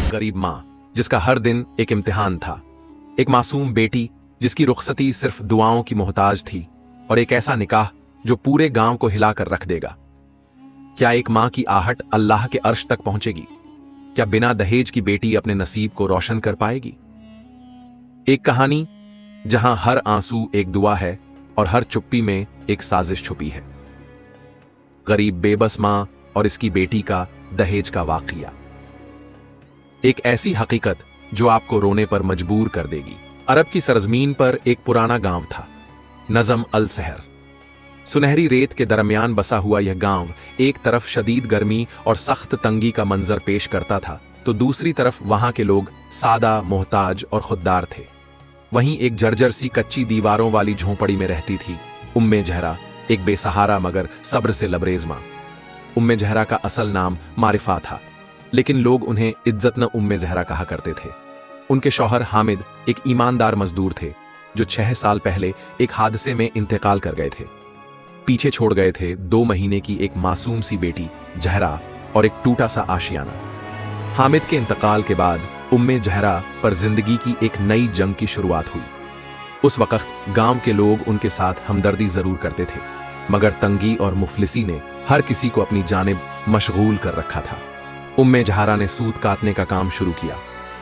गरीब माँ जिसका हर दिन एक इम्तिहान था, एक मासूम बेटी जिसकी रुखसती सिर्फ दुआओं की मोहताज थी, और एक ऐसा निकाह जो पूरे गांव को हिलाकर रख देगा। क्या एक मां की आहट अल्लाह के अर्श तक पहुंचेगी? क्या बिना दहेज की बेटी अपने नसीब को रोशन कर पाएगी? एक कहानी जहां हर आंसू एक दुआ है और हर चुप्पी में एक साजिश छुपी है। गरीब बेबस मां और इसकी बेटी का दहेज का वाकया। एक ऐसी हकीकत जो आपको रोने पर मजबूर कर देगी। अरब की सरजमीन पर एक पुराना गांव था, नजम अल सहर। सुनहरी रेत के दरमियान बसा हुआ यह गांव एक तरफ शदीद गर्मी और सख्त तंगी का मंजर पेश करता था, तो दूसरी तरफ वहां के लोग सादा, मोहताज और खुददार थे। वहीं एक जर्जर सी कच्ची दीवारों वाली झोंपड़ी में रहती थी उम्मे जहरा, एक बेसहारा मगर सब्र से लबरेज मां। उम्मे जहरा का असल नाम मारिफा था, लेकिन लोग उन्हें इज्जत न उम्मे जहरा कहा करते थे। उनके शौहर हामिद एक ईमानदार मजदूर थे जो 6 साल पहले एक हादसे में इंतकाल कर गए थे। पीछे छोड़ गए थे 2 महीने की एक मासूम सी बेटी जहरा और एक टूटा सा आशियाना। हामिद के इंतकाल के बाद उम्मे जहरा पर जिंदगी की एक नई जंग की शुरुआत हुई। उस वक्त गांव के लोग उनके साथ हमदर्दी जरूर करते थे, मगर तंगी और मुफलिसी ने हर किसी को अपनी जानिब मशगूल कर रखा था। उम्मे जहरा ने सूत काटने का काम शुरू किया।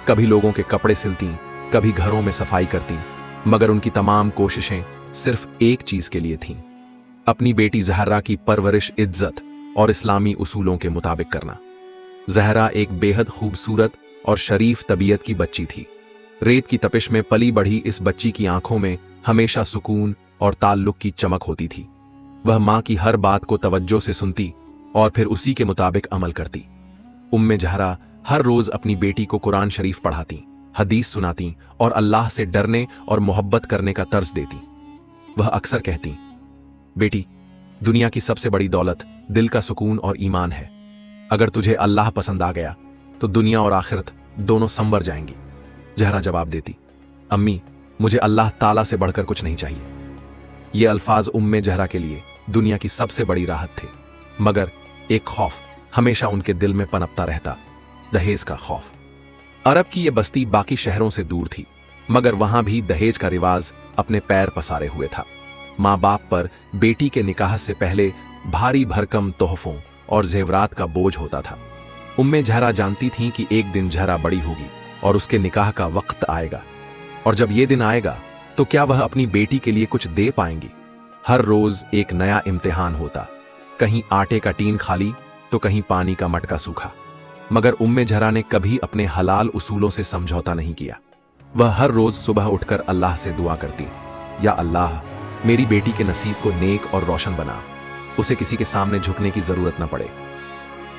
कभी लोगों के कपड़े सिलती, कभी घरों में सफाई करती, मगर उनकी तमाम कोशिशें सिर्फ एक चीज के लिए थीं, अपनी बेटी जहरा की परवरिश इज्जत और इस्लामी उसूलों के मुताबिक करना। जहरा एक बेहद खूबसूरत और शरीफ तबीयत की बच्ची थी। रेत की तपिश में पली बढ़ी इस बच्ची की आंखों में हमेशा सुकून और ताल्लुक की चमक होती थी। वह मां की हर बात को तवज्जो से सुनती और फिर उसी के मुताबिक अमल करती। उम्मे जहरा हर रोज अपनी बेटी को कुरान शरीफ पढ़ाती, हदीस सुनाती और अल्लाह से डरने और मोहब्बत करने का तर्ज देती। वह अक्सर कहती, बेटी, दुनिया की सबसे बड़ी दौलत दिल का सुकून और ईमान है। अगर तुझे अल्लाह पसंद आ गया तो दुनिया और आखिरत दोनों संवर जाएंगी। जहरा जवाब देती, अम्मी, मुझे अल्लाह ताला से बढ़कर कुछ नहीं चाहिए। ये अल्फाज उम्मे जहरा के लिए दुनिया की सबसे बड़ी राहत थे, मगर एक खौफ हमेशा उनके दिल में पनपता रहता, दहेज का खौफ। अरब की यह बस्ती बाकी शहरों से दूर थी, मगर वहां भी दहेज का रिवाज अपने पैर पसारे हुए था। मां बाप पर बेटी के निकाह से पहले भारी भरकम तोहफों और जेवरात का बोझ होता था। उम्मे जहरा जानती थीं कि एक दिन जहरा बड़ी होगी और उसके निकाह का वक्त आएगा, और जब यह दिन आएगा तो क्या वह अपनी बेटी के लिए कुछ दे पाएंगी। हर रोज एक नया इम्तिहान होता, कहीं आटे का टीन खाली तो कहीं पानी का मटका सूखा, मगर उम्मे जहरा ने कभी अपने हलाल उसूलों से समझौता नहीं किया। वह हर रोज सुबह उठकर अल्लाह से दुआ करती, या अल्लाह, मेरी बेटी के नसीब को नेक और रोशन बना, उसे किसी के सामने झुकने की जरूरत न पड़े।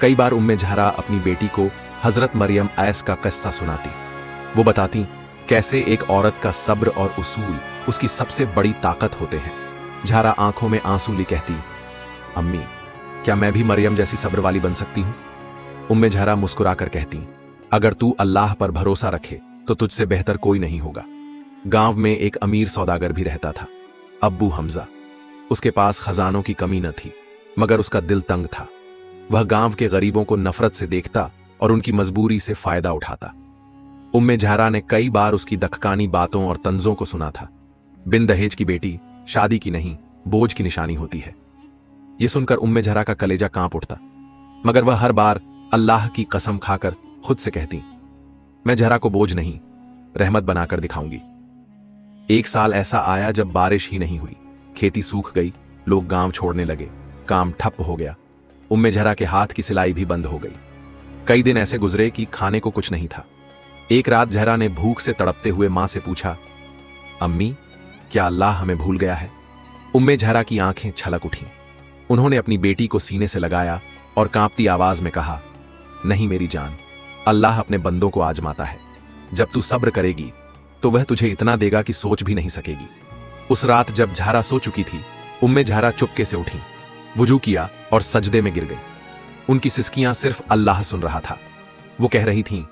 कई बार उम्मे जहरा अपनी बेटी को हजरत मरियम ऐस का किस्सा सुनाती। वो बताती कैसे एक औरत का सब्र और उसूल उसकी सबसे बड़ी ताकत होते हैं। जहरा आंखों में आंसू ली कहती, अम्मी, क्या मैं भी मरियम जैसी सब्र वाली बन सकती हूं? उम्मे जहरा मुस्कुराकर कहती, अगर तू अल्लाह पर भरोसा रखे तो तुझसे बेहतर कोई नहीं होगा। गांव में एक अमीर सौदागर भी रहता था, अब्बू हमजा। उसके पास खजानों की कमी न थी, मगर उसका दिल तंग था। वह गांव के गरीबों को नफरत से देखता और उनकी मजबूरी से फायदा उठाता। उम्मे जहरा ने कई बार उसकी दखकानी बातों और तंजों को सुना था। बिन दहेज की बेटी शादी की नहीं, बोझ की निशानी होती है। यह सुनकर उम्मे जहरा का कलेजा कांप उठता, मगर वह हर बार अल्लाह की कसम खाकर खुद से कहती, मैं जहरा को बोझ नहीं, रहमत बनाकर दिखाऊंगी। एक साल ऐसा आया जब बारिश ही नहीं हुई, खेती सूख गई, लोग गांव छोड़ने लगे, काम ठप हो गया। उम्मे जहरा के हाथ की सिलाई भी बंद हो गई। कई दिन ऐसे गुजरे कि खाने को कुछ नहीं था। एक रात जहरा ने भूख से तड़पते हुए मां से पूछा, अम्मी, क्या अल्लाह हमें भूल गया है? उम्मे जहरा की आंखें छलक उठीं। उन्होंने अपनी बेटी को सीने से लगाया और कांपती आवाज में कहा, नहीं मेरी जान, अल्लाह अपने बंदों को आजमाता है। जब तू सब्र करेगी तो वह तुझे इतना देगा कि सोच भी नहीं सकेगी। उस रात जब जहरा सो चुकी थी, उम्मे जहरा चुपके से उठी, वुजू किया और सजदे में गिर गई। उनकी सिसकियां सिर्फ अल्लाह सुन रहा था। वो कह रही थीं,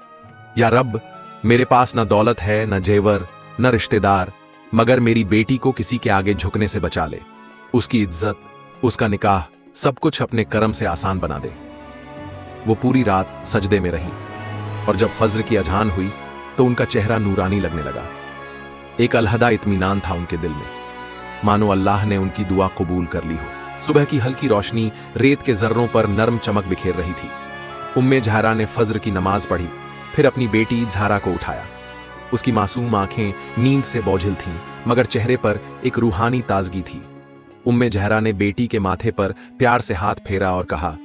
या रब, मेरे पास न दौलत है, न जेवर, न रिश्तेदार, मगर मेरी बेटी को किसी के आगे झुकने से बचा ले। उसकी इज्जत, उसका निकाह, सब कुछ अपने करम से आसान बना दे। वो पूरी रात सजदे में रही। और जब फज्र की अजान हुई तो उनका चेहरा नूरानी लगने लगा। एक अलहदा इत्मीनान था उनके दिल में, मानो अल्लाह ने उनकी दुआ कबूल कर ली हो। सुबह की हल्की रोशनी रेत के जर्रों पर नरम चमक बिखेर रही थी। उम्मे ज़हरा ने फज्र की नमाज पढ़ी, फिर अपनी बेटी ज़हरा को उठाया। उसकी मासूम आंखें नींद से बोझिल थीं, मगर चेहरे पर एक रूहानी ताजगी थी। उम्मे ज़हरा ने बेटी के माथे पर प्यार से हाथ फेरा और कहा,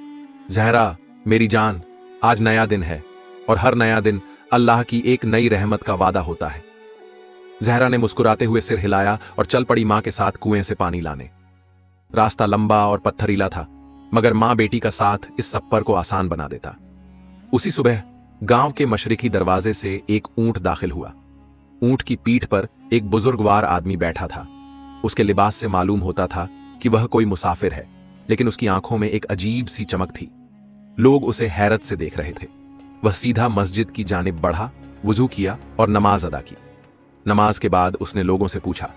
ज़हरा मेरी जान, आज नया दिन है और हर नया दिन अल्लाह की एक नई रहमत का वादा होता है। ज़हरा ने मुस्कुराते हुए सिर हिलाया और चल पड़ी मां के साथ कुएं से पानी लाने। रास्ता लंबा और पत्थरीला था, मगर मां बेटी का साथ इस सफर को आसान बना देता। उसी सुबह गांव के मशरिकी दरवाजे से एक ऊंट दाखिल हुआ। ऊंट की पीठ पर एक बुजुर्गवार आदमी बैठा था। उसके लिबास से मालूम होता था कि वह कोई मुसाफिर है, लेकिन उसकी आंखों में एक अजीब सी चमक थी। लोग उसे हैरत से देख रहे थे। वह सीधा मस्जिद की जानिब बढ़ा, वुजू किया और नमाज अदा की। नमाज के बाद उसने लोगों से पूछा,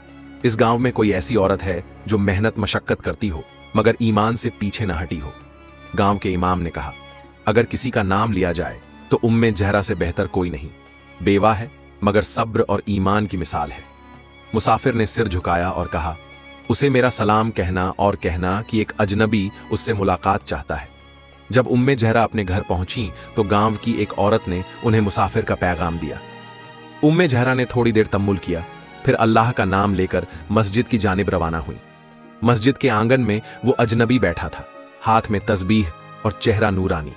इस गांव में कोई ऐसी औरत है जो मेहनत मशक्कत करती हो मगर ईमान से पीछे न हटी हो? गांव के इमाम ने कहा, अगर किसी का नाम लिया जाए तो उम्मे ज़हरा से बेहतर कोई नहीं। बेवा है मगर सब्र और ईमान की मिसाल है। मुसाफिर ने सिर झुकाया और कहा, उसे मेरा सलाम कहना और कहना कि एक अजनबी उससे मुलाकात चाहता है। जब उम्मे ज़हरा अपने घर पहुंची तो गांव की एक औरत ने उन्हें मुसाफिर का पैगाम दिया। उम्मे ज़हरा ने थोड़ी देर तम्मुल किया, फिर अल्लाह का नाम लेकर मस्जिद की जानिब रवाना हुई। मस्जिद के आंगन में वो अजनबी बैठा था, हाथ में तस्बीह और चेहरा नूरानी।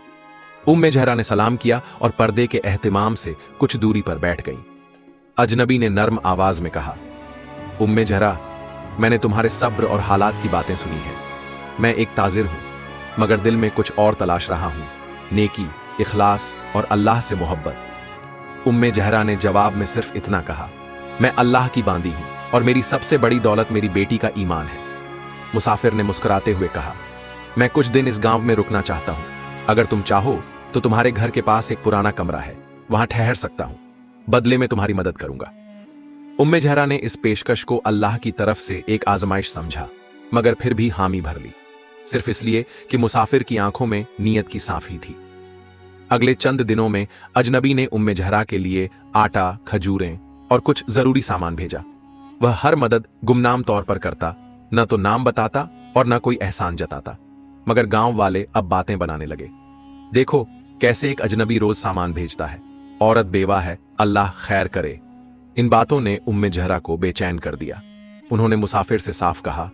उम्मे ज़हरा ने सलाम किया और पर्दे के एहतिमाम से कुछ दूरी पर बैठ गईं। अजनबी ने नर्म आवाज में कहा, उम्मे ज़हरा, मैंने तुम्हारे सब्र और हालात की बातें सुनी हैं। मैं एक ताजिर हूं, मगर दिल में कुछ और तलाश रहा हूं, नेकी, इखलास और अल्लाह से मोहब्बत। उम्मे ज़हरा ने जवाब में सिर्फ इतना कहा, मैं अल्लाह की बांदी हूं और मेरी सबसे बड़ी दौलत मेरी बेटी का ईमान है। मुसाफिर ने मुस्कुराते हुए कहा, मैं कुछ दिन इस गांव में रुकना चाहता हूं। अगर तुम चाहो तो तुम्हारे घर के पास एक पुराना कमरा है, वहां ठहर सकता हूं। बदले में तुम्हारी मदद करूंगा। उम्मे ज़हरा ने इस पेशकश को अल्लाह की तरफ से एक आजमाइश समझा, मगर फिर भी हामी भर ली, सिर्फ इसलिए कि मुसाफिर की आंखों में नीयत की साफी थी। अगले चंद दिनों में अजनबी ने उम्मे ज़हरा के लिए आटा, खजूरें और कुछ जरूरी सामान भेजा। वह हर मदद गुमनाम तौर पर करता, न तो नाम बताता और न कोई एहसान जताता, मगर गांव वाले अब बातें बनाने लगे। देखो कैसे एक अजनबी रोज सामान भेजता है, औरत बेवा है, अल्लाह खैर करे। इन बातों ने उम्मे ज़हरा को बेचैन कर दिया। उन्होंने मुसाफिर से साफ कहा,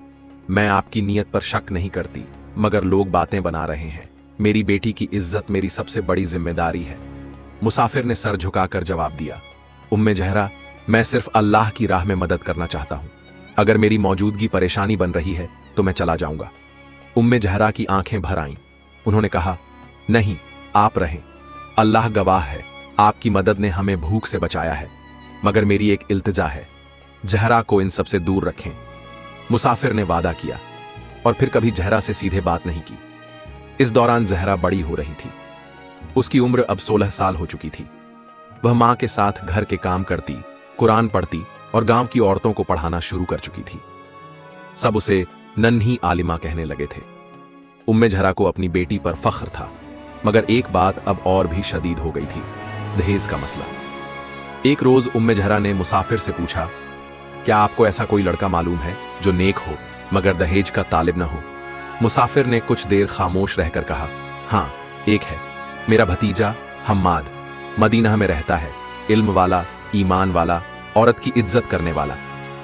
मैं आपकी नीयत पर शक नहीं करती, मगर लोग बातें बना रहे हैं। मेरी बेटी की इज्जत मेरी सबसे बड़ी जिम्मेदारी है। मुसाफिर ने सर झुकाकर जवाब दिया, उम्मे ज़हरा, मैं सिर्फ अल्लाह की राह में मदद करना चाहता हूं। अगर मेरी मौजूदगी परेशानी बन रही है तो मैं चला जाऊंगा। उम्मे ज़हरा की आंखें भर आईं। उन्होंने कहा, नहीं, आप रहें। अल्लाह गवाह है, आपकी मदद ने हमें भूख से बचाया है, मगर मेरी एक इल्तिजा है, ज़हरा को इन सबसे दूर रखें। मुसाफिर ने वादा किया और फिर कभी ज़हरा से सीधे बात नहीं की। इस दौरान ज़हरा बड़ी हो रही थी। उसकी उम्र अब 16 साल हो चुकी थी। वह मां के साथ घर के काम करती, कुरान पढ़ती और गांव की औरतों को पढ़ाना शुरू कर चुकी थी। सब उसे नन्ही आलिमा कहने लगे थे। उम्मे ज़हरा को अपनी बेटी पर फख्र था, मगर एक बात अब और भी शदीद हो गई थी, दहेज का मसला। एक रोज उम्मे ज़हरा ने मुसाफिर से पूछा, क्या आपको ऐसा कोई लड़का मालूम है जो नेक हो मगर दहेज का तालिब न हो? मुसाफिर ने कुछ देर खामोश रहकर कहा, हां, एक है, मेरा भतीजा हम्माद, मदीना में रहता है, इल्म वाला, ईमान वाला, औरत की इज्जत करने वाला।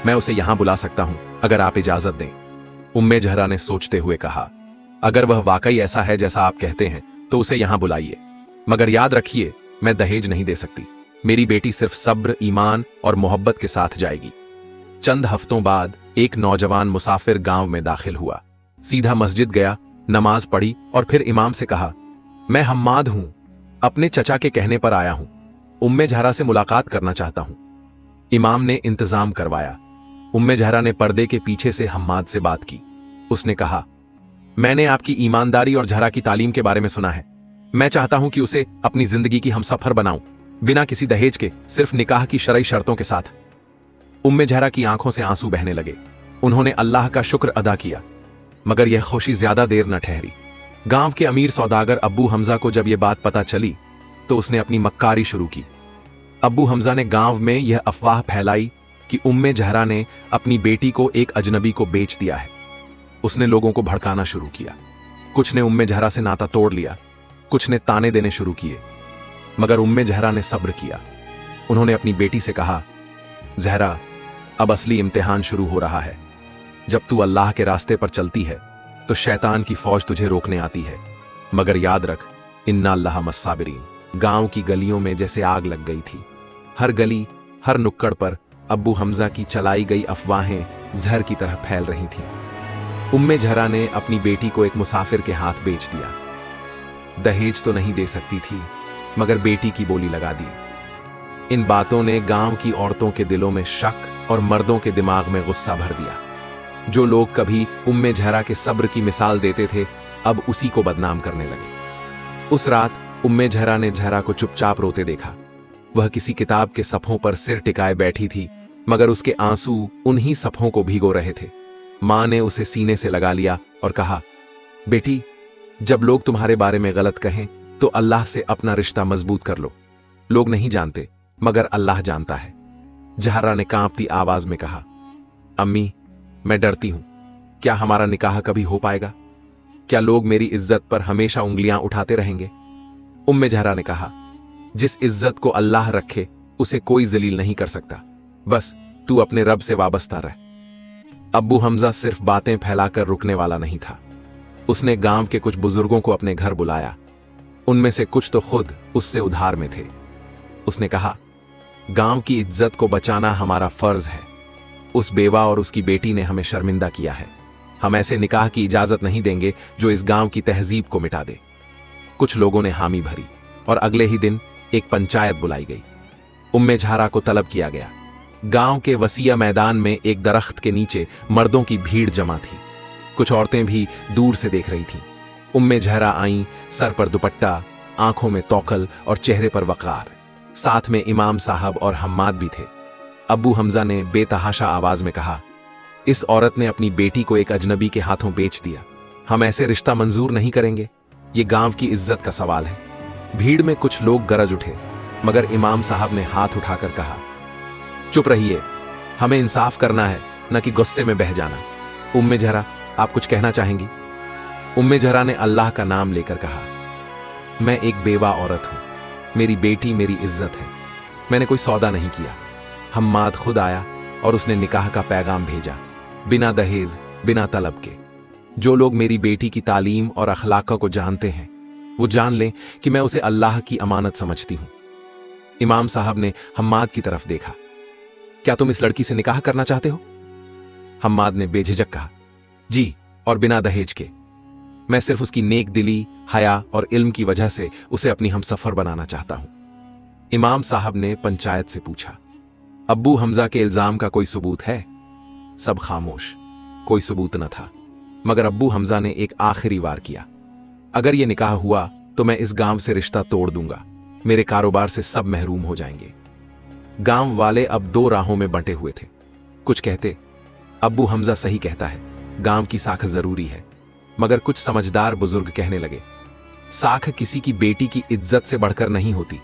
मैं उसे यहां बुला सकता हूं अगर आप इजाजत दें। उम्मे ज़हरा ने सोचते हुए कहा, अगर वह वाकई ऐसा है जैसा आप कहते हैं तो उसे यहां बुलाइए, मगर याद रखिए, मैं दहेज नहीं दे सकती। मेरी बेटी सिर्फ सब्र, ईमान और मोहब्बत के साथ जाएगी। चंद हफ्तों बाद एक नौजवान मुसाफिर गांव में दाखिल हुआ। सीधा मस्जिद गया, नमाज पढ़ी और फिर इमाम से कहा, मैं हम्माद हूं, अपने चचा के कहने पर आया हूं, उम्मे ज़हरा से मुलाकात करना चाहता हूं। इमाम ने इंतजाम करवाया। उम्मे ज़हरा ने पर्दे के पीछे से हम्माद से बात की। उसने कहा, मैंने आपकी ईमानदारी और ज़हरा की तालीम के बारे में सुना है। मैं चाहता हूं कि उसे अपनी जिंदगी की हमसफर बनाऊं, बिना किसी दहेज के, सिर्फ निकाह की शरई शर्तों के साथ। उम्मे ज़हरा की आंखों से आंसू बहने लगे। उन्होंने अल्लाह का शुक्र अदा किया, मगर यह खुशी ज्यादा देर न ठहरी। गांव के अमीर सौदागर अब्बू हमजा को जब यह बात पता चली तो उसने अपनी मक्कारी शुरू की। अब्बू हमजा ने गांव में यह अफवाह फैलाई कि उम्मे जहरा ने अपनी बेटी को एक अजनबी को बेच दिया है। उसने लोगों को भड़काना शुरू किया। कुछ ने उम्मे जहरा से नाता तोड़ लिया, कुछ ने ताने देने शुरू किए, मगर उम्मे जहरा ने सब्र किया। उन्होंने अपनी बेटी से कहा, जहरा, अब असली इम्तिहान शुरू हो रहा है। जब तू अल्लाह के रास्ते पर चलती है तो शैतान की फौज तुझे रोकने आती है, मगर याद रख, इन्ना अल्लाह मस्साबिरीन। गांव की गलियों में जैसे आग लग गई थी। हर गली, हर नुक्कड़ पर अब्बू हमजा की चलाई गई अफवाहें जहर की तरह फैल रही थीं। उम्मे जहरा ने अपनी बेटी को एक मुसाफिर के हाथ बेच दिया। दहेज तो नहीं दे सकती थी, मगर बेटी की बोली लगा दी। इन बातों ने गांव की औरतों के दिलों में शक और मर्दों के दिमाग में गुस्सा भर दिया। जो लोग कभी उम्मे जहरा के सब्र की मिसाल देते थे, अब उसी को बदनाम करने लगे। उस रात उम्मे जहरा ने जहरा को चुपचाप रोते देखा। वह किसी किताब के सफ़ों पर सिर टिकाए बैठी थी, मगर उसके आंसू उन्हीं सफ़ों को भिगो रहे थे। मां ने उसे सीने से लगा लिया और कहा, बेटी, जब लोग तुम्हारे बारे में गलत कहें तो अल्लाह से अपना रिश्ता मजबूत कर लो। लोग नहीं जानते, मगर अल्लाह जानता है। जहरा ने कांपती आवाज में कहा, अम्मी, मैं डरती हूं। क्या हमारा निकाह कभी हो पाएगा? क्या लोग मेरी इज्जत पर हमेशा उंगलियां उठाते रहेंगे? उम्मे जहरा ने कहा, जिस इज्जत को अल्लाह रखे उसे कोई जलील नहीं कर सकता। बस तू अपने रब से वाबस्ता रह। अब्बू हमजा सिर्फ बातें फैलाकर रुकने वाला नहीं था। उसने गांव के कुछ बुजुर्गों को अपने घर बुलाया। उनमें से कुछ तो खुद उससे उधार में थे। उसने कहा, गांव की इज्जत को बचाना हमारा फर्ज है। उस बेवा और उसकी बेटी ने हमें शर्मिंदा किया है। हम ऐसे निकाह की इजाजत नहीं देंगे जो इस गांव की तहजीब को मिटा दे। कुछ लोगों ने हामी भरी और अगले ही दिन एक पंचायत बुलाई गई। उम्मे जहरा को तलब किया गया। गांव के वसीया मैदान में एक दरख्त के नीचे मर्दों की भीड़ जमा थी। कुछ औरतें भी दूर से देख रही थीं। उम्मे जहरा आईं, सर पर दुपट्टा, आंखों में तौकल और चेहरे पर वकार। साथ में इमाम साहब और हम्माद भी थे। अब्बू हमजा ने बेतहाशा आवाज में कहा, इस औरत ने अपनी बेटी को एक अजनबी के हाथों बेच दिया। हम ऐसे रिश्ता मंजूर नहीं करेंगे। ये गांव की इज्जत का सवाल है। भीड़ में कुछ लोग गरज उठे, मगर इमाम साहब ने हाथ उठाकर कहा, चुप रहिए, हमें इंसाफ करना है, न कि गुस्से में बह जाना। उम्मे जहरा, आप कुछ कहना चाहेंगी? उम्मे जहरा ने अल्लाह का नाम लेकर कहा, मैं एक बेवा औरत हूं। मेरी बेटी मेरी इज्जत है। मैंने कोई सौदा नहीं किया। हम्माद खुद आया और उसने निकाह का पैगाम भेजा, बिना दहेज, बिना तलब के। जो लोग मेरी बेटी की तालीम और अखलाक को जानते हैं, वो जान लें कि मैं उसे अल्लाह की अमानत समझती हूं। इमाम साहब ने हम्माद की तरफ देखा, क्या तुम इस लड़की से निकाह करना चाहते हो? हम्माद ने बेझिझक कहा, जी, और बिना दहेज के। मैं सिर्फ उसकी नेक दिली, हया और इल्म की वजह से उसे अपनी हमसफर बनाना चाहता हूं। इमाम साहब ने पंचायत से पूछा, अब्बू हमजा के इल्जाम का कोई सबूत है? सब खामोश। कोई सबूत न था, मगर अब्बू हमजा ने एक आखिरी वार किया, अगर यह निकाह हुआ तो मैं इस गांव से रिश्ता तोड़ दूंगा। मेरे कारोबार से सब महरूम हो जाएंगे। गांव वाले अब दो राहों में बंटे हुए थे। कुछ कहते, अब्बू हमजा सही कहता है, गांव की साख जरूरी है। मगर कुछ समझदार बुजुर्ग कहने लगे, साख किसी की बेटी की इज्जत से बढ़कर नहीं होती।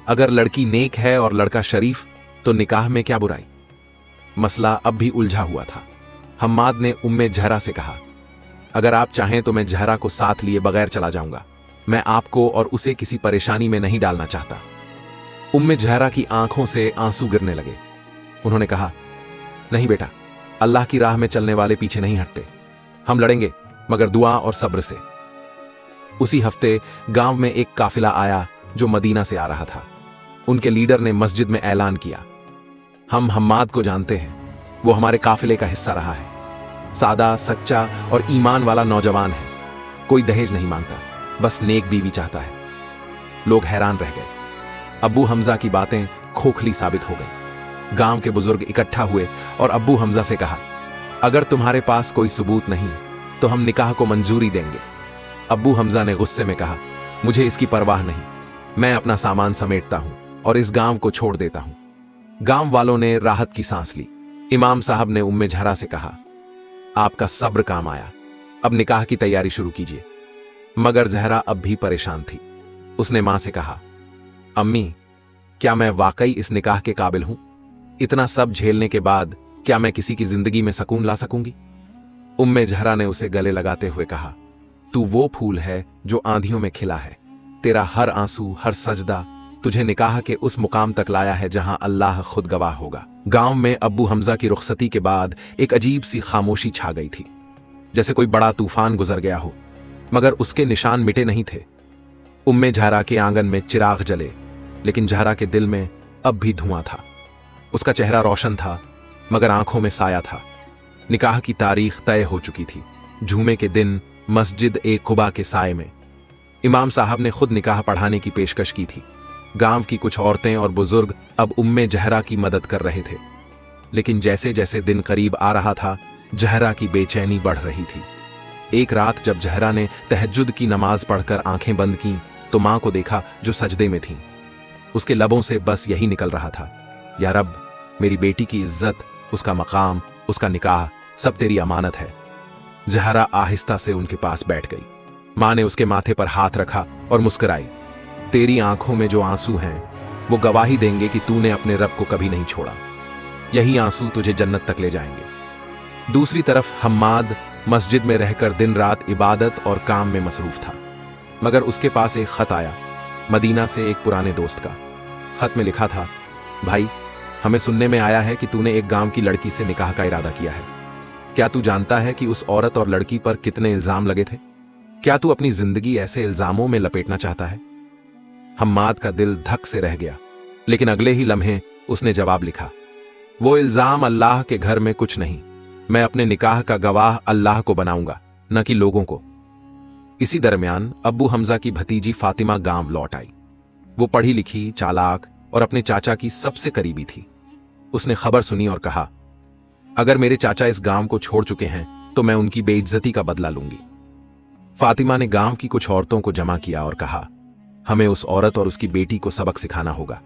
अगर लड़की नेक है और लड़का शरीफ, तो निकाह में क्या बुराई? मसला अब भी उलझा हुआ था। हम्माद ने उम्मे जहरा से कहा, अगर आप चाहें तो मैं जहरा को साथ लिए बगैर चला जाऊंगा। मैं आपको और उसे किसी परेशानी में नहीं डालना चाहता। उम्मे जहरा की आंखों से आंसू गिरने लगे। उन्होंने कहा, नहीं बेटा, अल्लाह की राह में चलने वाले पीछे नहीं हटते। हम लड़ेंगे, मगर दुआ और सब्र से। उसी हफ्ते गांव में एक काफिला आया जो मदीना से आ रहा था। उनके लीडर ने मस्जिद में ऐलान किया, हम हम्माद को जानते हैं, वो हमारे काफिले का हिस्सा रहा है। सादा, सच्चा और ईमान वाला नौजवान है। कोई दहेज नहीं मांगता, बस नेक बीवी चाहता है। लोग हैरान रह गए। अब्बू हमजा की बातें खोखली साबित हो गई। गांव के बुजुर्ग इकट्ठा हुए और अब्बू हमजा से कहा, अगर तुम्हारे पास कोई सबूत नहीं तो हम निकाह को मंजूरी देंगे। अब्बू हमजा ने गुस्से में कहा, मुझे इसकी परवाह नहीं। मैं अपना सामान समेटता हूं और इस गांव को छोड़ देता हूं। गांव वालों ने राहत की सांस ली। इमाम साहब ने उम्मे जहरा से कहा, आपका सब्र काम आया, अब निकाह की तैयारी शुरू कीजिए। मगर जहरा अब भी परेशान थी। उसने मां से कहा, अम्मी, क्या मैं वाकई इस निकाह के काबिल हूं? इतना सब झेलने के बाद क्या मैं किसी की जिंदगी में सुकून ला सकूंगी? उम्मे जहरा ने उसे गले लगाते हुए कहा, तू वो फूल है जो आंधियों में खिला है। तेरा हर आंसू, हर सजदा तुझे निकाह के उस मुकाम तक लाया है जहां अल्लाह खुद गवाह होगा। गांव में अब्बू हमजा की रुखसती के बाद एक अजीब सी खामोशी छा गई थी, जैसे कोई बड़ा तूफान गुजर गया हो, मगर उसके निशान मिटे नहीं थे। उम्मे जहरा के आंगन में चिराग जले, लेकिन जहरा के दिल में अब भी धुआं था। उसका चेहरा रोशन था, मगर आंखों में साया था। निकाह की तारीख तय हो चुकी थी। जुमे के दिन मस्जिद ए कुबा के साए में इमाम साहब ने खुद निकाह पढ़ाने की पेशकश की थी। गांव की कुछ औरतें और बुजुर्ग अब उम्मे जहरा की मदद कर रहे थे, लेकिन जैसे जैसे दिन करीब आ रहा था, जहरा की बेचैनी बढ़ रही थी। एक रात जब जहरा ने तहज्जुद की नमाज पढ़कर आंखें बंद की, तो मां को देखा जो सजदे में थीं। उसके लबों से बस यही निकल रहा था, या रब, मेरी बेटी की इज्जत, उसका मकाम, उसका निकाह सब तेरी अमानत है। जहरा आहिस्ता से उनके पास बैठ गई। मां ने उसके माथे पर हाथ रखा और मुस्कुराई। तेरी आंखों में जो आंसू हैं वो गवाही देंगे कि तूने अपने रब को कभी नहीं छोड़ा। यही आंसू तुझे जन्नत तक ले जाएंगे। दूसरी तरफ हम्माद मस्जिद में रहकर दिन रात इबादत और काम में मसरूफ था, मगर उसके पास एक खत आया, मदीना से एक पुराने दोस्त का। खत में लिखा था, भाई, हमें सुनने में आया है कि तूने एक गांव की लड़की से निकाह का इरादा किया है। क्या तू जानता है कि उस औरत और लड़की पर कितने इल्जाम लगे थे? क्या तू अपनी जिंदगी ऐसे इल्जामों में लपेटना चाहता है? हम्माद का दिल धक से रह गया, लेकिन अगले ही लम्हे उसने जवाब लिखा, वो इल्जाम अल्लाह के घर में कुछ नहीं। मैं अपने निकाह का गवाह अल्लाह को बनाऊंगा, न कि लोगों को। इसी दरमियान अब्बू हमजा की भतीजी फातिमा गांव लौट आई। वो पढ़ी लिखी, चालाक और अपने चाचा की सबसे करीबी थी। उसने खबर सुनी और कहा, अगर मेरे चाचा इस गांव को छोड़ चुके हैं तो मैं उनकी बेइज्जती का बदला लूंगी। फातिमा ने गांव की कुछ औरतों को जमा किया और कहा, हमें उस औरत और उसकी बेटी को सबक सिखाना होगा।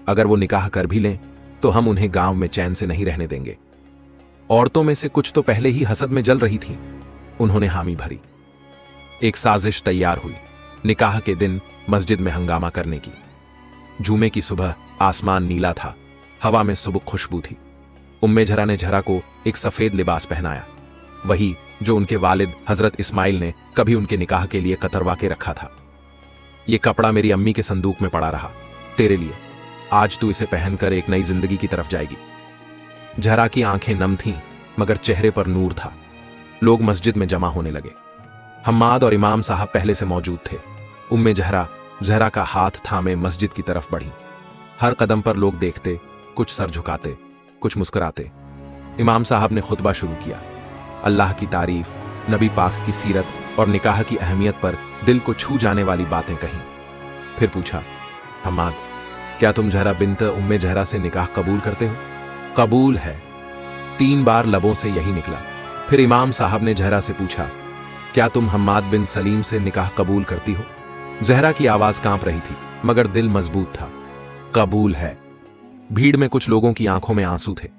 अगर वो निकाह कर भी लें तो हम उन्हें गांव में चैन से नहीं रहने देंगे। औरतों में से कुछ तो पहले ही हसद में जल रही थीं। उन्होंने हामी भरी। एक साजिश तैयार हुई, निकाह के दिन मस्जिद में हंगामा करने की। जुमे की सुबह आसमान नीला था, हवा में सुबह खुशबू थी। उम्मे जहरा ने जहरा को एक सफेद लिबास पहनाया, वही जो उनके वालिद हजरत इस्माइल ने कभी उनके निकाह के लिए कतरवा के रखा था। ये कपड़ा मेरी अम्मी के संदूक में पड़ा रहा, तेरे लिए। आज तू इसे पहनकर एक नई जिंदगी की तरफ जाएगी। जहरा की आंखें नम थीं, मगर चेहरे पर नूर था। लोग मस्जिद में जमा होने लगे। हम्माद और इमाम साहब पहले से मौजूद थे। उम्मे जहरा का हाथ थामे मस्जिद की तरफ बढ़ी। हर कदम पर लोग देखते, कुछ सर झुकाते, कुछ मुस्कुराते। इमाम साहब ने खुतबा शुरू किया। अल्लाह की तारीफ, नबी पाक की सीरत और निकाह की अहमियत पर दिल को छू जाने वाली बातें कहीं। फिर पूछा, हम्माद, क्या तुम जहरा बिन्त उम्मे जहरा से निकाह कबूल करते हो? कबूल है। 3 बार लबों से यही निकला। फिर इमाम साहब ने जहरा से पूछा, क्या तुम हम्माद बिन सलीम से निकाह कबूल करती हो? जहरा की आवाज कांप रही थी, मगर दिल मजबूत था। कबूल है। भीड़ में कुछ लोगों की आंखों में आंसू थे,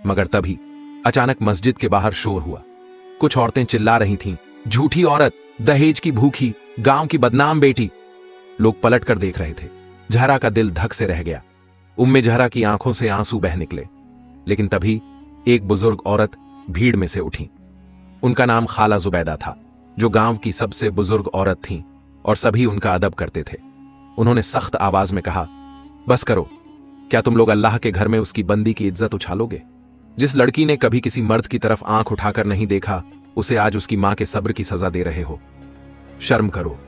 मगर तभी अचानक मस्जिद के बाहर शोर हुआ। कुछ औरतें चिल्ला रही थीं, झूठी औरत, दहेज की भूखी, गांव की बदनाम बेटी। लोग पलट कर देख रहे थे। जहरा का दिल धक से रह गया। उम्मे जहरा की आंखों से आंसू बह निकले। लेकिन तभी एक बुजुर्ग औरत भीड़ में से उठी। उनका नाम खाला जुबैदा था, जो गांव की सबसे बुजुर्ग औरत थीं और सभी उनका अदब करते थे। उन्होंने सख्त आवाज में कहा, बस करो। क्या तुम लोग अल्लाह के घर में उसकी बंदी की इज्जत उछालोगे? जिस लड़की ने कभी किसी मर्द की तरफ आंख उठाकर नहीं देखा, उसे आज उसकी मां के सब्र की सजा दे रहे हो। शर्म करो।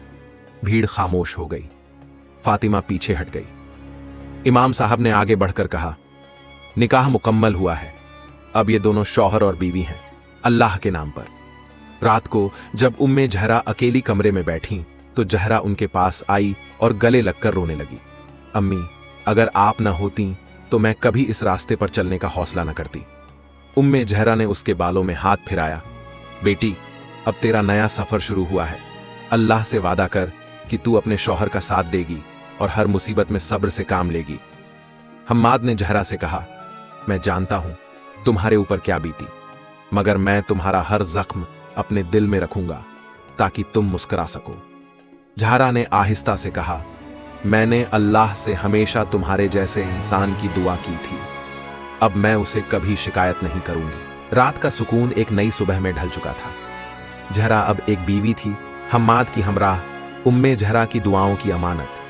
भीड़ खामोश हो गई। फातिमा पीछे हट गई। इमाम साहब ने आगे बढ़कर कहा, निकाह मुकम्मल हुआ है। अब ये दोनों शौहर और बीवी हैं, अल्लाह के नाम पर। रात को जब उम्मे जहरा अकेली कमरे में बैठी तो जहरा उनके पास आई और गले लगकर रोने लगी। अम्मी, अगर आप न होती तो मैं कभी इस रास्ते पर चलने का हौसला न करती। उम्मे जहरा ने उसके बालों में हाथ फिराया। बेटी, अब तेरा नया सफर शुरू हुआ है। अल्लाह से वादा कर कि तू अपने शौहर का साथ देगी और हर मुसीबत में सब्र से काम लेगी। हम्माद ने जहरा से कहा, मैं जानता हूं तुम्हारे ऊपर क्या बीती, मगर मैं तुम्हारा हर जख्म अपने दिल में रखूंगा ताकि तुम मुस्कुरा सको। जहरा ने आहिस्ता से कहा, मैंने अल्लाह से हमेशा तुम्हारे जैसे इंसान की दुआ की थी। अब मैं उसे कभी शिकायत नहीं करूंगी। रात का सुकून एक नई सुबह में ढल चुका था। जहरा अब एक बीवी थी, हम्माद की हमराह, उम्मे जहरा की दुआओं की अमानत।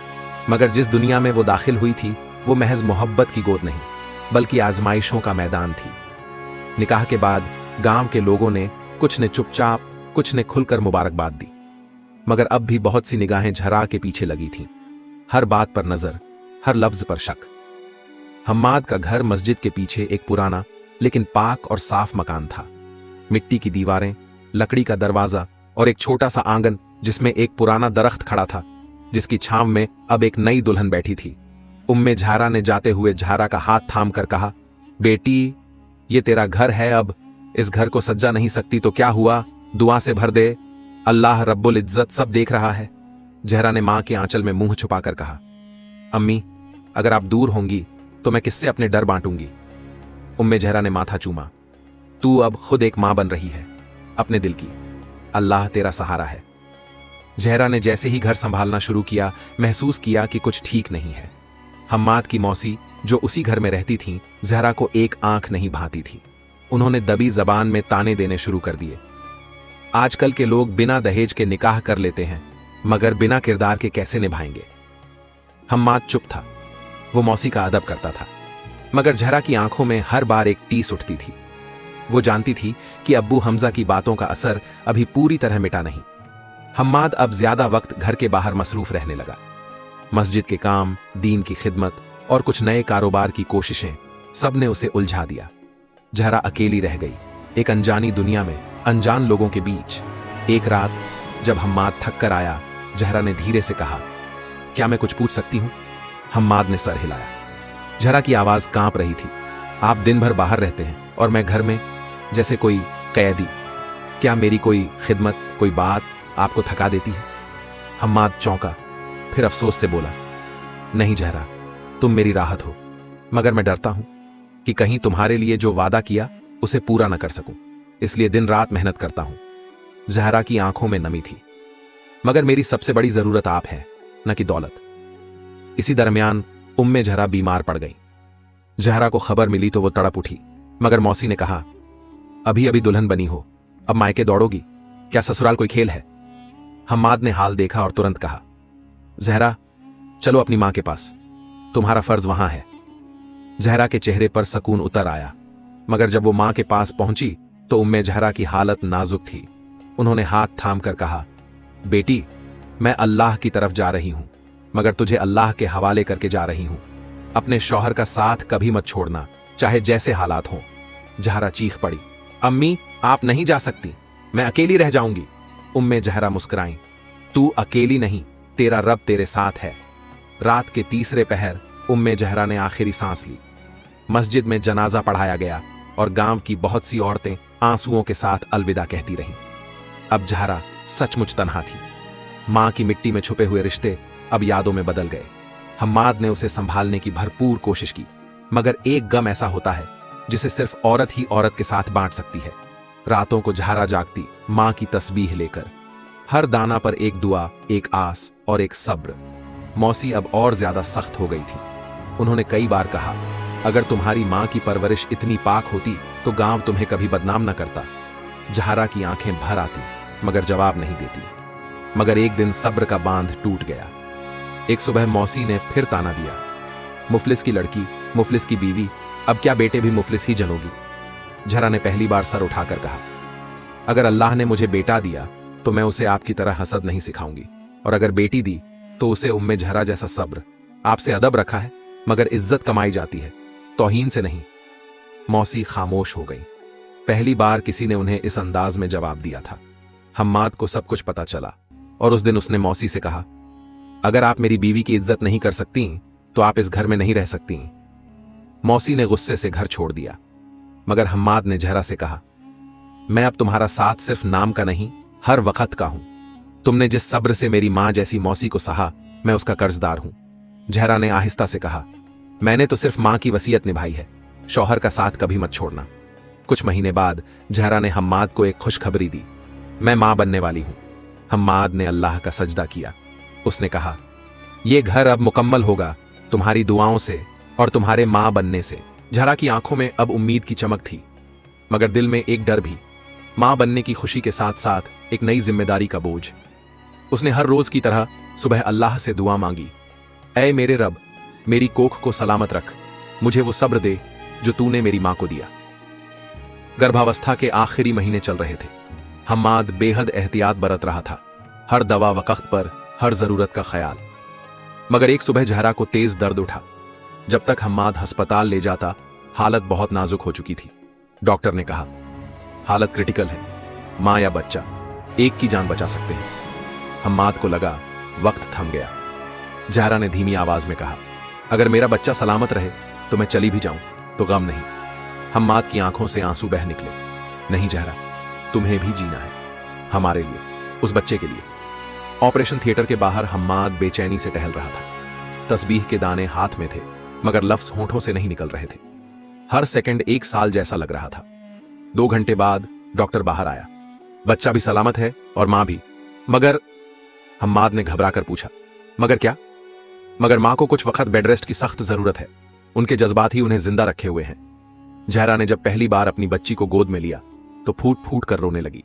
मगर जिस दुनिया में वो दाखिल हुई थी वो महज मोहब्बत की गोद नहीं बल्कि आजमाइशों का मैदान थी। निकाह के बाद गांव के लोगों ने, कुछ ने चुपचाप, कुछ ने खुलकर मुबारकबाद दी, मगर अब भी बहुत सी निगाहें जहरा के पीछे लगी थीं। हर बात पर नजर, हर लफ्ज पर शक। हम्माद का घर मस्जिद के पीछे एक पुराना लेकिन पाक और साफ मकान था। मिट्टी की दीवारें, लकड़ी का दरवाजा और एक छोटा सा आंगन जिसमें एक पुराना दरख्त खड़ा था, जिसकी छांव में अब एक नई दुल्हन बैठी थी। उम्मे झारा ने जाते हुए झारा का हाथ थाम कर कहा, बेटी, ये तेरा घर है, अब इस घर को सज्जा नहीं सकती तो क्या हुआ, दुआ से भर दे, अल्लाह रब्बुल इज्जत सब देख रहा है। जहरा ने मां के आंचल में मुंह छुपाकर कहा, अम्मी, अगर आप दूर होंगी तो मैं किससे अपने डर बांटूंगी। उम्मे जहरा ने माथा चूमा, तू अब खुद एक मां बन रही है अपने दिल की, अल्लाह तेरा सहारा है। जहरा ने जैसे ही घर संभालना शुरू किया महसूस किया कि कुछ ठीक नहीं है। हम्माद की मौसी जो उसी घर में रहती थीं, जहरा को एक आंख नहीं भाती थी। उन्होंने दबी जबान में ताने देने शुरू कर दिए। आजकल के लोग बिना दहेज के निकाह कर लेते हैं, मगर बिना किरदार के कैसे निभाएंगे। हम्माद चुप था। वो मौसी का अदब करता था, मगर जहरा की आंखों में हर बार एक टीस उठती थी। वो जानती थी कि अब्बू हमजा की बातों का असर अभी पूरी तरह मिटा नहीं। हम्माद अब ज्यादा वक्त घर के बाहर मसरूफ रहने लगा। मस्जिद के काम, दीन की खिदमत और कुछ नए कारोबार की कोशिशें, सब ने उसे उलझा दिया। जहरा अकेली रह गई, एक अनजानी दुनिया में, अनजान लोगों के बीच। एक रात जब हम्माद थक कर आया, जहरा ने धीरे से कहा, क्या मैं कुछ पूछ सकती हूं? हम्माद ने सर हिलाया। जहरा की आवाज कांप रही थी, आप दिन भर बाहर रहते हैं और मैं घर में जैसे कोई कैदी। क्या मेरी कोई खिदमत, कोई बात आपको थका देती है? हम्माद चौंका, फिर अफसोस से बोला, नहीं जहरा, तुम मेरी राहत हो, मगर मैं डरता हूं कि कहीं तुम्हारे लिए जो वादा किया उसे पूरा न कर सकूं, इसलिए दिन रात मेहनत करता हूं। जहरा की आंखों में नमी थी। मगर मेरी सबसे बड़ी जरूरत आप है, न कि दौलत। इसी दरमियान उम्मे जहरा बीमार पड़ गई। जहरा को खबर मिली तो वो तड़प उठी, मगर मौसी ने कहा, अभी अभी दुल्हन बनी हो, अब मायके दौड़ोगी? क्या ससुराल कोई खेल है? हम्माद ने हाल देखा और तुरंत कहा, जहरा, चलो अपनी मां के पास, तुम्हारा फर्ज वहां है। जहरा के चेहरे पर सकून उतर आया, मगर जब वो मां के पास पहुंची तो उम्मे जहरा की हालत नाजुक थी। उन्होंने हाथ थाम कर कहा, बेटी, मैं अल्लाह की तरफ जा रही हूं, मगर तुझे अल्लाह के हवाले करके जा रही हूं। अपने शौहर का साथ कभी मत छोड़ना, चाहे जैसे हालात हों। जहरा चीख पड़ी, अम्मी, आप नहीं जा सकती, मैं अकेली रह जाऊंगी। उम्मे जहरा मुस्कुराई, तू अकेली नहीं, तेरा रब तेरे साथ है। रात के तीसरे पहर उम्मे जहरा ने आखिरी सांस ली। मस्जिद में जनाजा पढ़ाया गया और गांव की बहुत सी औरतें आंसुओं के साथ अलविदा कहती रहीं। अब जहरा सचमुच तन्हा थी। मां की मिट्टी में छुपे हुए रिश्ते अब यादों में बदल गए। हम्माद ने उसे संभालने की भरपूर कोशिश की, मगर एक गम ऐसा होता है जिसे सिर्फ औरत ही औरत के साथ बांट सकती है। रातों को जहरा जागती मां की तस्बीह लेकर, हर दाना पर एक दुआ, एक आस और एक सब्र। मौसी अब और ज्यादा सख्त हो गई थी। उन्होंने कई बार कहा, अगर तुम्हारी मां की परवरिश इतनी पाक होती तो गांव तुम्हें कभी बदनाम न करता। जहरा की आंखें भर आती, मगर जवाब नहीं देती। मगर एक दिन सब्र का बांध टूट गया। एक सुबह मौसी ने फिर ताना दिया, मुफलिस की लड़की, मुफलिस की बीवी, अब क्या बेटे भी मुफलिस ही जनोगी? जहरा ने पहली बार सर उठाकर कहा, अगर अल्लाह ने मुझे बेटा दिया तो मैं उसे आपकी तरह हसद नहीं सिखाऊंगी, और अगर बेटी दी तो उसे उम्मे जहरा जैसा सब्र। आपसे अदब रखा है, मगर इज्जत कमाई जाती है, तौहीन से नहीं। मौसी खामोश हो गई। पहली बार किसी ने उन्हें इस अंदाज में जवाब दिया था। हम्माद को सब कुछ पता चला और उस दिन उसने मौसी से कहा, अगर आप मेरी बीवी की इज्जत नहीं कर सकती तो आप इस घर में नहीं रह सकती। मौसी ने गुस्से से घर छोड़ दिया, मगर हम्माद ने जहरा से कहा, मैं अब तुम्हारा साथ सिर्फ नाम का नहीं, हर वक्त का हूं। तुमने जिस सब्र से मेरी मां जैसी मौसी को सहा, मैं उसका कर्जदार हूं। जहरा ने आहिस्ता से कहा, मैंने तो सिर्फ मां की वसीयत निभाई है, शौहर का साथ कभी मत छोड़ना। कुछ महीने बाद जहरा ने हम्माद को एक खुशखबरी दी, मैं मां बनने वाली हूं। हम्माद ने अल्लाह का सजदा किया। उसने कहा, ये घर अब मुकम्मल होगा तुम्हारी दुआओं से और तुम्हारे मां बनने से। जहरा की आंखों में अब उम्मीद की चमक थी, मगर दिल में एक डर भी। मां बनने की खुशी के साथ साथ एक नई जिम्मेदारी का बोझ। उसने हर रोज की तरह सुबह अल्लाह से दुआ मांगी, ऐ मेरे रब, मेरी कोख को सलामत रख, मुझे वो सब्र दे जो तूने मेरी मां को दिया। गर्भावस्था के आखिरी महीने चल रहे थे। हम्माद बेहद एहतियात बरत रहा था, हर दवा वक्त पर, हर जरूरत का ख्याल। मगर एक सुबह जहरा को तेज दर्द उठा। जब तक हम्माद अस्पताल ले जाता, हालत बहुत नाजुक हो चुकी थी। डॉक्टर ने कहा, हालत क्रिटिकल है, मां या बच्चा एक की जान बचा सकते हैं। हम्माद को लगा वक्त थम गया। जहरा ने धीमी आवाज में कहा, अगर मेरा बच्चा सलामत रहे तो मैं चली भी जाऊं तो गम नहीं। हम्माद की आंखों से आंसू बह निकले। नहीं जहरा, तुम्हें भी जीना है, हमारे लिए, उस बच्चे के लिए। ऑपरेशन थिएटर के बाहर हम्माद बेचैनी से टहल रहा था। तस्बीह के दाने हाथ में थे, मगर लफ्ज होठों से नहीं निकल रहे थे। हर सेकंड एक साल जैसा लग रहा था। 2 घंटे बाद डॉक्टर बाहर आया। बच्चा भी सलामत है और मां भी। मगर हम्माद ने घबराकर पूछा, मगर क्या? मगर मां को कुछ वक्त बेड रेस्ट की सख्त जरूरत है। उनके जज्बात ही उन्हें जिंदा रखे हुए हैं। जहरा ने जब पहली बार अपनी बच्ची को गोद में लिया तो फूट फूट कर रोने लगी।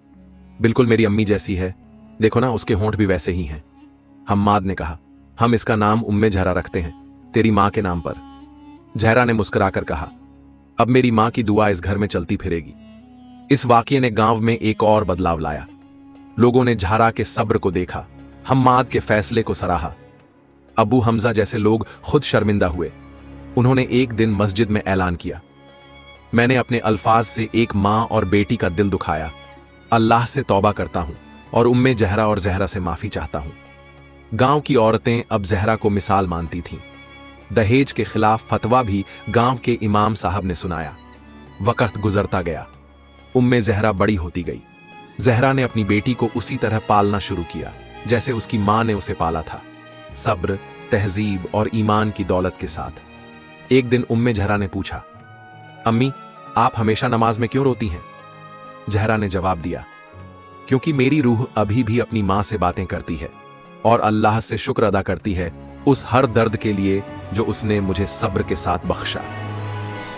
बिल्कुल मेरी अम्मी जैसी है, देखो ना, उसके होंठ भी वैसे ही हैं। हम्माद ने कहा, हम इसका नाम उम्मे जहरा रखते हैं, तेरी मां के नाम पर। जहरा ने मुस्कुराकर कहा, अब मेरी मां की दुआ इस घर में चलती फिरेगी। इस वाकये ने गांव में एक और बदलाव लाया। लोगों ने जहरा के सब्र को देखा, हम्माद के फैसले को सराहा। अबू हमजा जैसे लोग खुद शर्मिंदा हुए। उन्होंने एक दिन मस्जिद में ऐलान किया, मैंने अपने अल्फाज से एक मां और बेटी का दिल दुखाया। अल्लाह से तौबा करता हूं और उम्मे जहरा और जहरा से माफी चाहता हूं। गांव की औरतें अब जहरा को मिसाल मानती थीं। दहेज के खिलाफ फतवा भी गांव के इमाम साहब ने सुनाया। वक्त गुजरता गया, उम्मे जहरा बड़ी होती गई। जहरा ने अपनी बेटी को उसी तरह पालना शुरू किया जैसे उसकी मां ने उसे पाला था, सब्र, तहजीब और ईमान की दौलत के साथ। एक दिन उम्मे जहरा ने पूछा, अम्मी, आप हमेशा नमाज में क्यों रोती हैं? जहरा ने जवाब दिया, क्योंकि मेरी रूह अभी भी अपनी मां से बातें करती है और अल्लाह से शुक्र अदा करती है उस हर दर्द के लिए जो उसने मुझे सब्र के साथ बख्शा।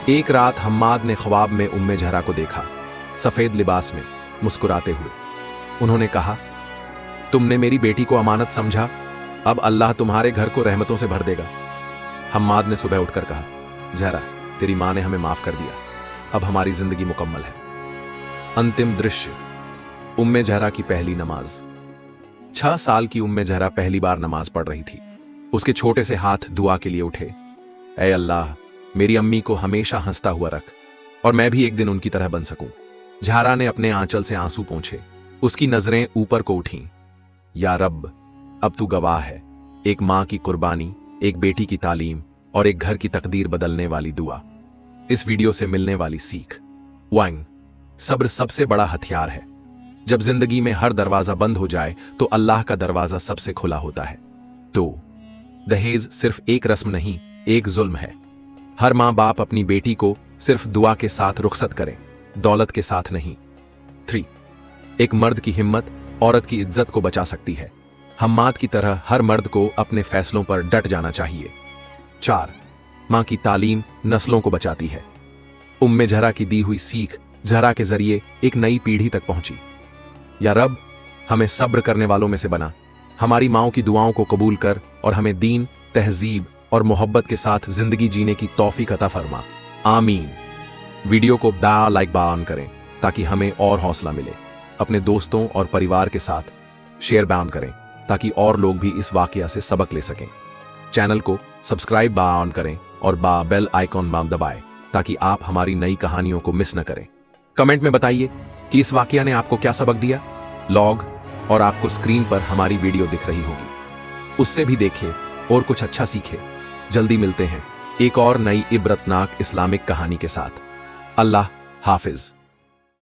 एक रात हम्माद ने ख्वाब में उम्मे जहरा को देखा, सफेद लिबास में, मुस्कुराते हुए। उन्होंने कहा, तुमने मेरी बेटी को अमानत समझा, अब अल्लाह तुम्हारे घर को रहमतों से भर देगा। हम्माद ने सुबह उठकर कहा, जहरा, तेरी मां ने हमें माफ कर दिया, अब हमारी जिंदगी मुकम्मल है। अंतिम दृश्य, उम्मे जहरा की पहली नमाज। 6 साल की उम्मे जहरा पहली बार नमाज पढ़ रही थी। उसके छोटे से हाथ दुआ के लिए उठे, ऐ अल्लाह, मेरी अम्मी को हमेशा हंसता हुआ रख और मैं भी एक दिन उनकी तरह बन सकूं। जहरा ने अपने आंचल से आंसू पोंछे। उसकी नजरें ऊपर को उठीं। या रब, अब तू गवाह है, एक मां की कुर्बानी, एक बेटी की तालीम और एक घर की तकदीर बदलने वाली दुआ। इस वीडियो से मिलने वाली सीख, 1, सब्र सबसे बड़ा हथियार है। जब जिंदगी में हर दरवाजा बंद हो जाए तो अल्लाह का दरवाजा सबसे खुला होता है। 2, दहेज सिर्फ एक रस्म नहीं, एक जुल्म है। हर मां बाप अपनी बेटी को सिर्फ दुआ के साथ रुखसत करें, दौलत के साथ नहीं। 3, एक मर्द की हिम्मत औरत की इज्जत को बचा सकती है। हम्माद की तरह हर मर्द को अपने फैसलों पर डट जाना चाहिए। 4, मां की तालीम नस्लों को बचाती है। उम्मे जहरा की दी हुई सीख जहरा के जरिए एक नई पीढ़ी तक पहुंची। या रब, हमें सब्र करने वालों में से बना, हमारी माओं की दुआओं को कबूल कर और हमें दीन, तहजीब और मोहब्बत के साथ जिंदगी जीने की तौफीक अता फरमा। आमीन। वीडियो को लाइक ऑन करें ताकि हमें और हौसला मिले। अपने दोस्तों और परिवार के साथ शेयर ऑन करें ताकि और लोग भी इस वाकया से सबक ले सकें। चैनल को सब्सक्राइब ऑन करें और बेल आइकॉन दबाएं ताकि आप हमारी नई कहानियों को मिस न करें। कमेंट में बताइए कि इस वाकया ने आपको क्या सबक दिया। लॉग और आपको स्क्रीन पर हमारी वीडियो दिख रही होगी, उससे भी देखिए और कुछ अच्छा सीखे। जल्दी मिलते हैं एक और नई इबरतनाक इस्लामिक कहानी के साथ। अल्लाह हाफिज।